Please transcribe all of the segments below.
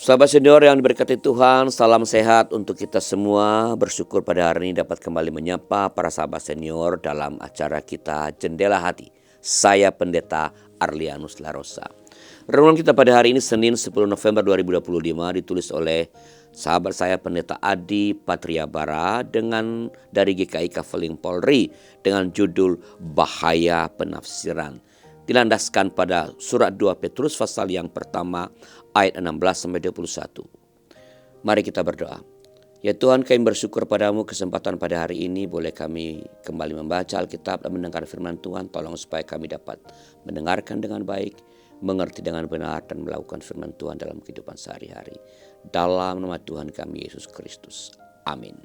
Sahabat senior yang diberkati Tuhan, salam sehat untuk kita semua. Bersyukur pada hari ini dapat kembali menyapa para sahabat senior dalam acara kita Jendela Hati. Saya Pendeta Arlianus Larosa. Renungan kita pada hari ini Senin 10 November 2025 ditulis oleh sahabat saya Pendeta Adi Patriabara dengan dari GKI Kaveling Polri dengan judul Bahaya Penafsiran. Dilandaskan pada surat 2 Petrus pasal yang pertama ayat 16-21. Mari kita berdoa. Ya Tuhan, kami bersyukur padamu kesempatan pada hari ini boleh kami kembali membaca Alkitab dan mendengar firman Tuhan. Tolong supaya kami dapat mendengarkan dengan baik, mengerti dengan benar dan melakukan firman Tuhan dalam kehidupan sehari-hari. Dalam nama Tuhan kami Yesus Kristus. Amin.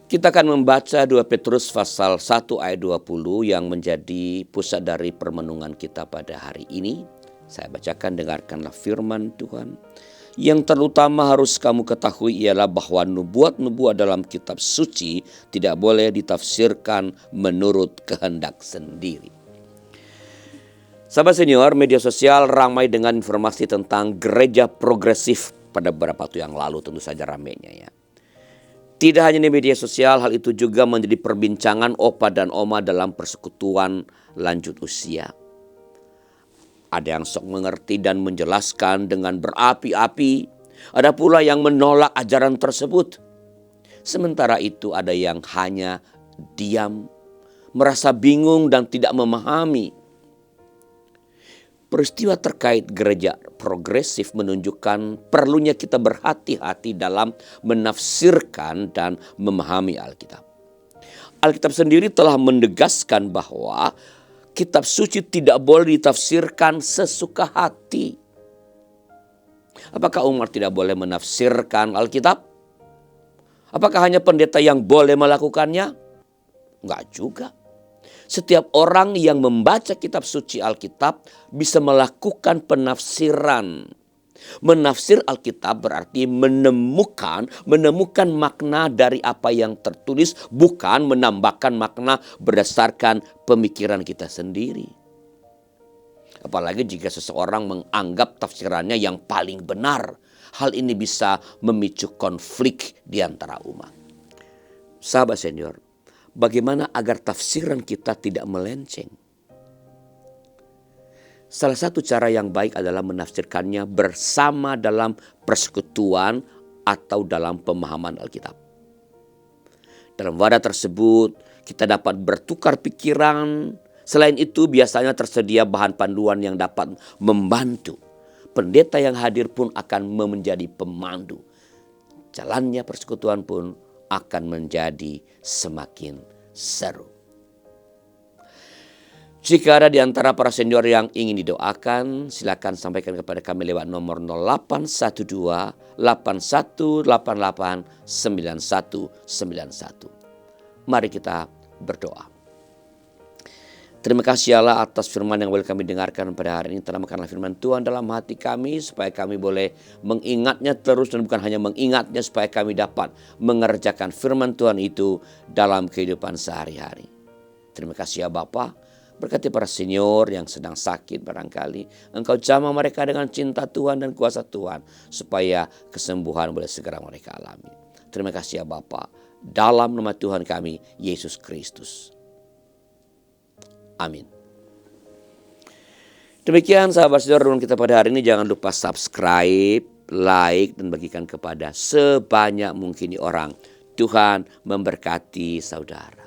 Kita akan membaca 2 Petrus pasal 1 ayat 20 yang menjadi pusat dari permenungan kita pada hari ini. Saya bacakan, dengarkanlah firman Tuhan. Yang terutama harus kamu ketahui ialah bahwa nubuat-nubuat dalam kitab suci tidak boleh ditafsirkan menurut kehendak sendiri. Sahabat senior, media sosial ramai dengan informasi tentang gereja progresif pada beberapa waktu yang lalu, tentu saja ramainya ya. Tidak hanya di media sosial, hal itu juga menjadi perbincangan opa dan oma dalam persekutuan lanjut usia. Ada yang sok mengerti dan menjelaskan dengan berapi-api, ada pula yang menolak ajaran tersebut. Sementara itu ada yang hanya diam, merasa bingung dan tidak memahami. Peristiwa terkait gereja progresif menunjukkan perlunya kita berhati-hati dalam menafsirkan dan memahami Alkitab. Alkitab sendiri telah menegaskan bahwa kitab suci tidak boleh ditafsirkan sesuka hati. Apakah umat tidak boleh menafsirkan Alkitab? Apakah hanya pendeta yang boleh melakukannya? Enggak juga. Setiap orang yang membaca kitab suci Alkitab bisa melakukan penafsiran. Menafsir Alkitab berarti menemukan makna dari apa yang tertulis, bukan menambahkan makna berdasarkan pemikiran kita sendiri. Apalagi jika seseorang menganggap tafsirannya yang paling benar. Hal ini bisa memicu konflik di antara umat. Sahabat senior, bagaimana agar tafsiran kita tidak melenceng? Salah satu cara yang baik adalah menafsirkannya bersama dalam persekutuan atau dalam pemahaman Alkitab. Dalam wadah tersebut kita dapat bertukar pikiran. Selain itu biasanya tersedia bahan panduan yang dapat membantu. Pendeta yang hadir pun akan menjadi pemandu. Jalannya persekutuan pun akan menjadi semakin seru. Jika ada di antara para senior yang ingin didoakan, silakan sampaikan kepada kami lewat nomor 0812 8188 9191. Mari kita berdoa. Terima kasih Allah atas firman yang boleh kami dengarkan pada hari ini. Tanamkanlah firman Tuhan dalam hati kami supaya kami boleh mengingatnya terus, dan bukan hanya mengingatnya, supaya kami dapat mengerjakan firman Tuhan itu dalam kehidupan sehari-hari. Terima kasih ya Bapa. Berkati para senior yang sedang sakit barangkali. Engkau jamah mereka dengan cinta Tuhan dan kuasa Tuhan, supaya kesembuhan boleh segera mereka alami. Terima kasih ya Bapa. Dalam nama Tuhan kami, Yesus Kristus. Amin. Demikian sahabat senior renungan kita pada hari ini. Jangan lupa subscribe, like, dan bagikan kepada sebanyak mungkin orang. Tuhan memberkati saudara.